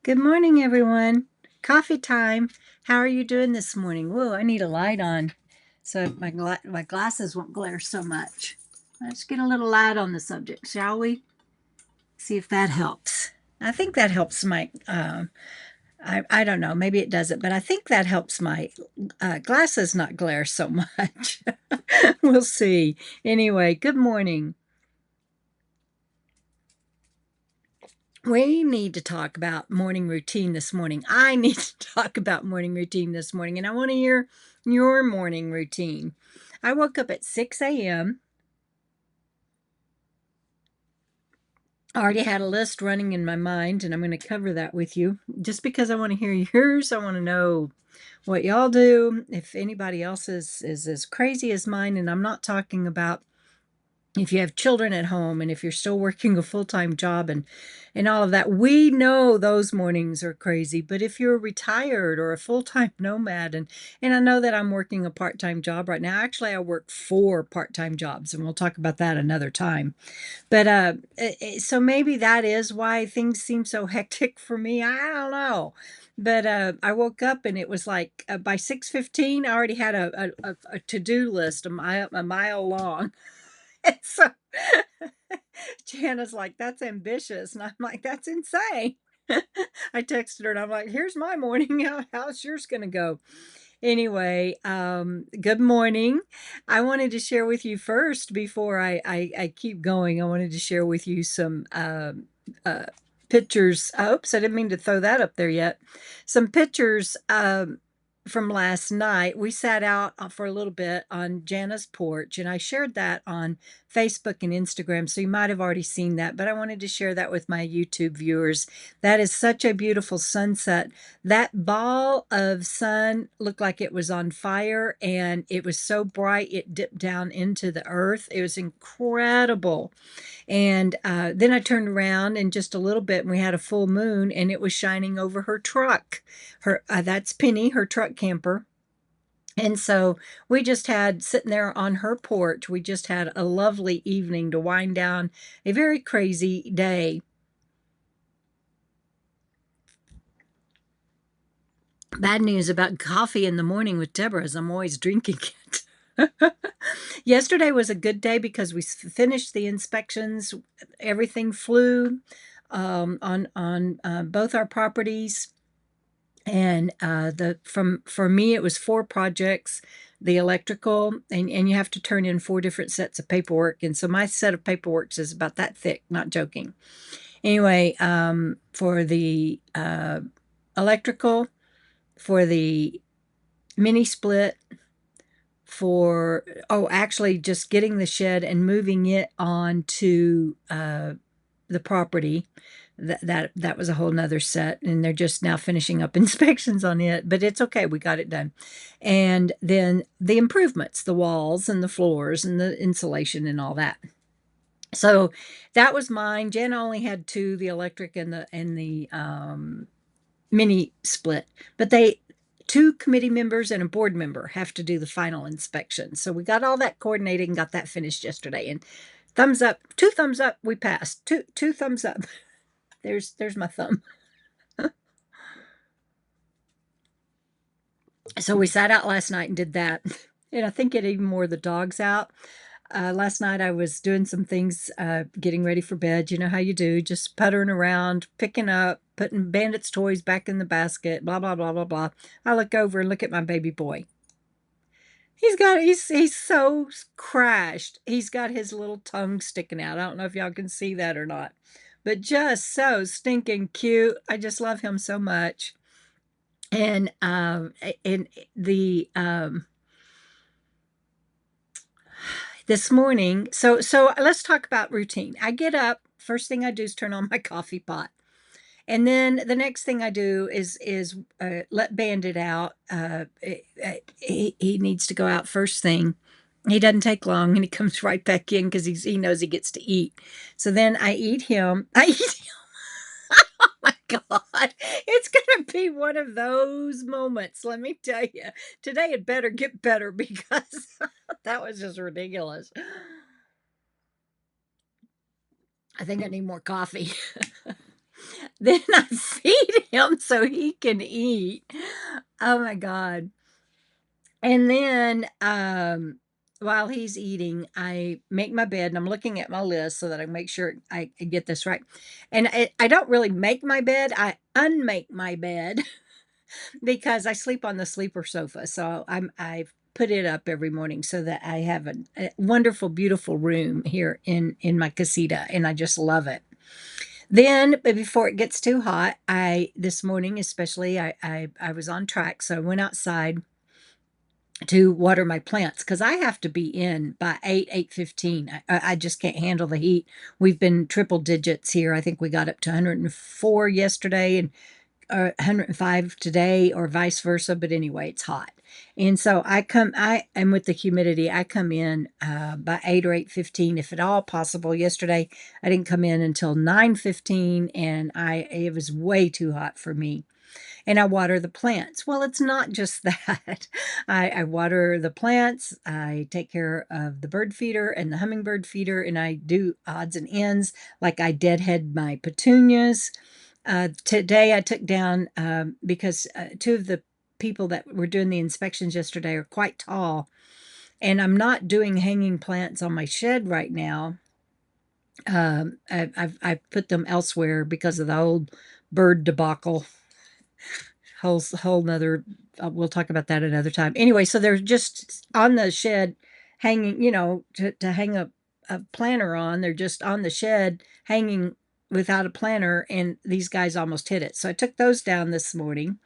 Good morning, everyone. Coffee time. How are you doing this morning? Whoa, I need a light on so my glasses won't glare so much. Let's get a little light on the subject, shall we? See if that helps. I think that helps my, I don't know, maybe it doesn't, but I think that helps my glasses not glare so much. We'll see. Anyway, good morning. We need to talk about morning routine this morning. I need to talk about morning routine this morning, and I want to hear your morning routine. I woke up at 6 a.m. I already had a list running in my mind, and I'm going to cover that with you just because I want to hear yours. I want to know what y'all do, if anybody else is as crazy as mine, and I'm not talking about if you have children at home and if you're still working a full-time job and all of that. We know those mornings are crazy, but if you're retired or a full-time nomad, and I know that I'm working a part-time job right now. Actually, I work 4 part-time jobs, and we'll talk about that another time. But so maybe that is why things seem so hectic for me. I don't know. But I woke up and it was like by 6:15 I already had a to-do list a mile long. And so Jana's like, that's ambitious. And I'm like, that's insane. I texted her and I'm like, here's my morning. How's yours going to go? Anyway, good morning. I wanted to share with you first before I keep going. I wanted to share with you some uh, pictures. Oops, I didn't mean to throw that up there yet. Some pictures from last night. We sat out for a little bit on Jana's porch, and I shared that on Facebook and Instagram. So you might have already seen that, but I wanted to share that with my YouTube viewers. That is such a beautiful sunset. That ball of sun looked like it was on fire, and it was so bright it dipped down into the earth. It was incredible. And then I turned around in just a little bit, and we had a full moon, and it was shining over her truck. Her That's Penny, her truck camper. And so we just had sitting there on her porch, we just had a lovely evening to wind down a very crazy day. Bad news about coffee in the morning with Deborah is I'm always drinking it. Yesterday was a good day because we finished the inspections. Everything flew on both our properties. And the from for me it was 4 projects. The electrical, and you have to turn in 4 different sets of paperwork, and so my set of paperwork is about that thick, not joking. Anyway, for the electrical, for the mini split, for actually just getting the shed and moving it onto the property. That was a whole nother set, and they're just now finishing up inspections on it, but it's okay, we got it done. And then the improvements, the walls and the floors and the insulation and all that. So that was mine. Jen only had 2, the electric and the mini split, but they 2 committee members and a board member have to do the final inspection. So we got all that coordinated and got that finished yesterday. And thumbs up, 2 thumbs up, we passed. Two thumbs up. There's my thumb. So we sat out last night and did that. And I think it even wore the dogs out. Last night I was doing some things, getting ready for bed. You know how you do, just puttering around, picking up, putting Bandit's toys back in the basket, blah, blah, blah, blah, blah. I look over and look at my baby boy. He's so crashed. He's got his little tongue sticking out. I don't know if y'all can see that or not, but just so stinking cute. I just love him so much. And in the this morning, so let's talk about routine. I get up, first thing I do is turn on my coffee pot. And then the next thing I do is let Bandit out. He needs to go out first thing. He doesn't take long, and he comes right back in because he knows he gets to eat. So then I eat him. I eat him. Oh my God. It's going to be one of those moments. Let me tell you, today it better get better because that was just ridiculous. I think I need more coffee. Then I feed him so he can eat. Oh my God. And then while he's eating, I make my bed and I'm looking at my list so that I make sure I get this right. And I don't really make my bed, I unmake my bed because I sleep on the sleeper sofa. So I put it up every morning so that I have a wonderful, beautiful room here in my casita, and I just love it. Then, but before it gets too hot, I this morning especially, I was on track, so I went outside to water my plants because I have to be in by 8:15. I just can't handle the heat. We've been triple digits here. I think we got up to 104 yesterday and 105 today, or vice versa. But anyway, it's hot, and so I am with the humidity. I come in by 8 or 8:15, if at all possible. Yesterday, I didn't come in until 9:15, and it was way too hot for me, and I water the plants. Well, it's not just that. I water the plants, I take care of the bird feeder and the hummingbird feeder, and I do odds and ends, like I deadhead my petunias. Today I took down, because two of the people that were doing the inspections yesterday are quite tall, and I'm not doing hanging plants on my shed right now. I've put them elsewhere because of the old bird debacle. Whole nother, we'll talk about that another time. Anyway, so they're just on the shed hanging, to hang a planter on. They're just on the shed hanging without a planter, and these guys almost hit it. So I took those down this morning.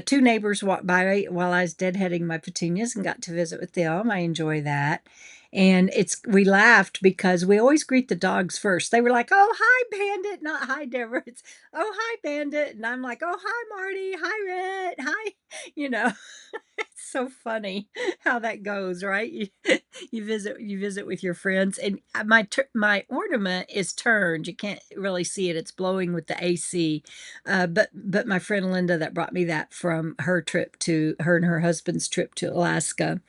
Two neighbors walked by while I was deadheading my petunias and got to visit with them. I enjoy that. And we laughed because we always greet the dogs first. They were like, "Oh, hi, Bandit," not "Hi, Deborah." It's, "Oh, hi, Bandit," and I'm like, "Oh, hi, Marty. Hi, Red. Hi." You know, it's so funny how that goes, right? You visit with your friends, and my ornament is turned. You can't really see it; it's blowing with the AC. But my friend Linda, that brought me that from her and her husband's trip to Alaska,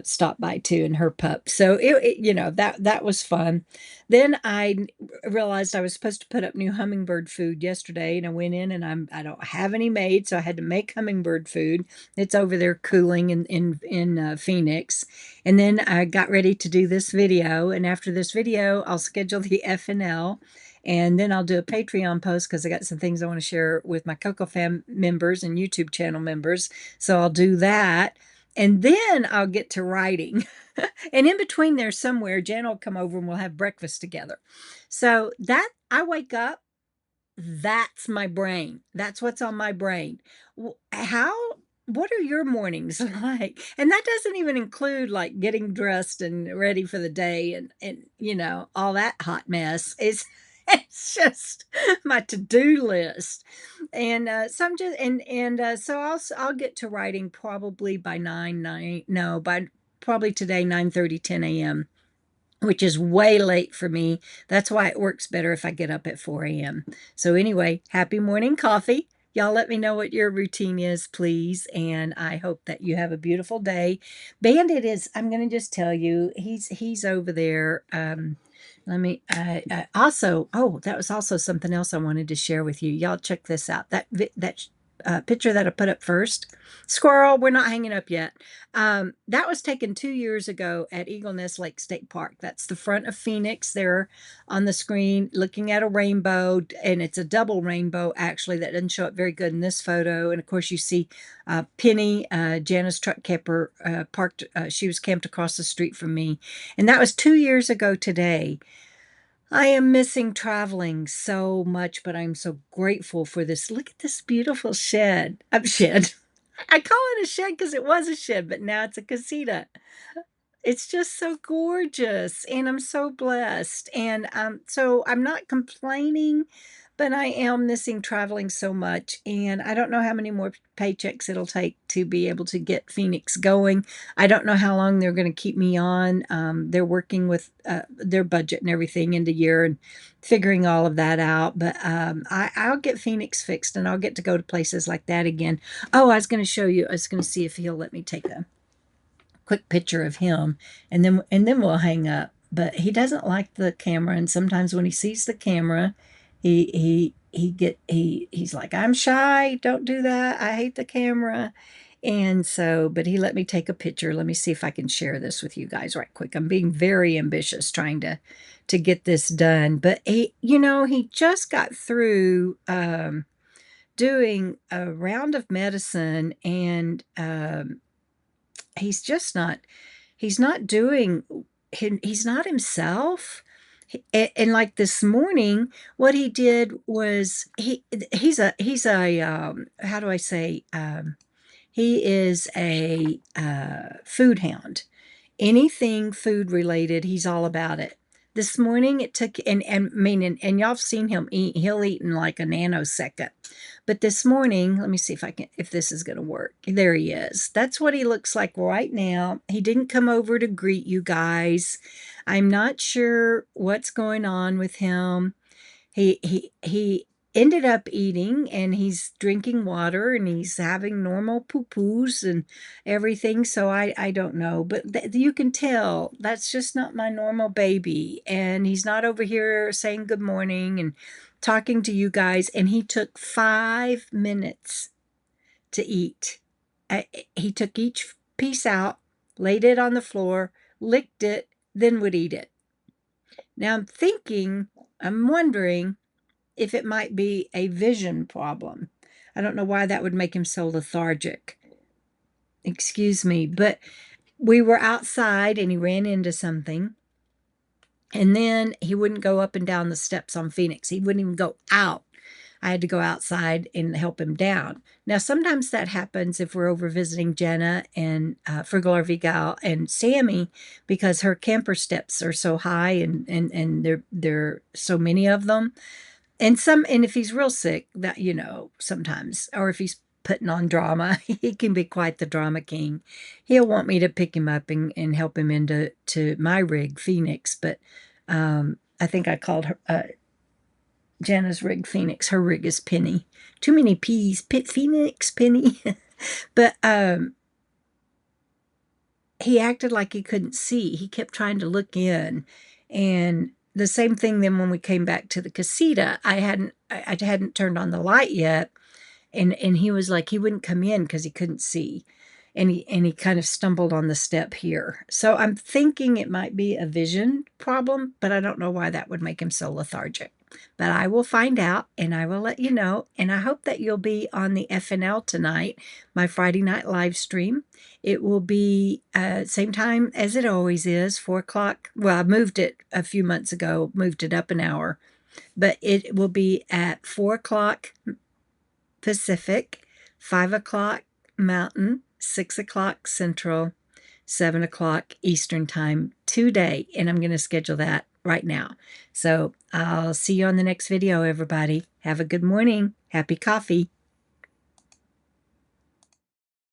stopped by too, and her pup. So that was fun. Then I realized I was supposed to put up new hummingbird food yesterday, and I went in and I don't have any made, so I had to make hummingbird food. It's over there cooling in Phoenix. And then I got ready to do this video, and after this video, I'll schedule the FNL. And then I'll do a Patreon post because I got some things I want to share with my Coco Fam members and YouTube channel members. So I'll do that. And then I'll get to writing. And in between there somewhere, Jan will come over and we'll have breakfast together. So that I wake up, that's my brain. That's what's on my brain. How what are your mornings like? And that doesn't even include like getting dressed and ready for the day and all that hot mess. It's just my to-do list. And so I'm just and so I'll get to writing probably by 9 no, by probably today 9:30 10 a.m., which is way late for me. That's why it works better if I get up at 4 a.m. So, anyway, happy morning coffee. Y'all let me know what your routine is, please. And I hope that you have a beautiful day. Bandit I'm going to just tell you, he's over there. Let me also, oh, that was also something else I wanted to share with you. Y'all check this out. That picture that I put up first. Squirrel, we're not hanging up yet. That was taken 2 years ago at Eagle Nest Lake State Park. That's the front of Phoenix there on the screen, looking at a rainbow, and it's a double rainbow, actually. That doesn't show up very good in this photo. And of course, you see Penny, Jana's truck camper, parked. She was camped across the street from me. And that was 2 years ago today. I am missing traveling so much, but I'm so grateful for this. Look at this beautiful shed. Shed. I call it a shed because it was a shed, but now it's a casita. It's just so gorgeous, and I'm so blessed. And so I'm not complaining, but I am missing traveling so much. And I don't know how many more paychecks it'll take to be able to get Phoenix going. I don't know how long they're going to keep me on. They're working with their budget and everything into year and figuring all of that out. But I'll get Phoenix fixed, and I'll get to go to places like that again. Oh, I was going to show you. I was going to see if he'll let me take a quick picture of him, and then we'll hang up. But he doesn't like the camera, and sometimes when he sees the camera, He's like, I'm shy, don't do that, I hate the camera. And so, but he let me take a picture. Let me see if I can share this with you guys right quick. I'm being very ambitious trying to get this done. But he just got through doing a round of medicine, and he's just not he's not doing he's not himself. And like this morning, what he did was he's a how do I say, he is a food hound. Anything food related, he's all about it. This morning it took, and I mean, and y'all have seen him eat. He'll eat in like a nanosecond. But this morning, let me see if this is going to work. There he is. That's what he looks like right now. He didn't come over to greet you guys. I'm not sure what's going on with him. He ended up eating, and he's drinking water, and he's having normal poo-poos and everything. So I don't know, but you can tell that's just not my normal baby. And he's not over here saying good morning and talking to you guys. And he took 5 minutes to eat. He took each piece out, laid it on the floor, licked it, then would eat it. Now I'm wondering if it might be a vision problem. I don't know why that would make him so lethargic. Excuse me, but we were outside and he ran into something. And then he wouldn't go up and down the steps on Phoenix. He wouldn't even go out. I had to go outside and help him down. Now, sometimes that happens if we're over visiting Jenna and Frugal RV Gal and Sammy, because her camper steps are so high, and there so many of them. And if he's real sick, that, sometimes, or if he's putting on drama, he can be quite the drama king. He'll want me to pick him up and help him into my rig, Phoenix. But I think I called her Jana's rig Phoenix. Her rig is Penny. Too many P's. Phoenix, Penny. But he acted like he couldn't see. He kept trying to look in. And the same thing then when we came back to the casita, I hadn't turned on the light yet. And he was like, he wouldn't come in because he couldn't see. And he kind of stumbled on the step here. So I'm thinking it might be a vision problem, but I don't know why that would make him so lethargic. But I will find out, and I will let you know. And I hope that you'll be on the FNL tonight, my Friday night live stream. It will be same time as it always is, 4 o'clock. Well, I moved it a few months ago, moved it up an hour. But it will be at 4 o'clock Pacific, 5 o'clock Mountain, 6 o'clock Central, 7 o'clock Eastern Time today. And I'm going to schedule that right now. So I'll see you on the next video, everybody. Have a good morning. Happy coffee.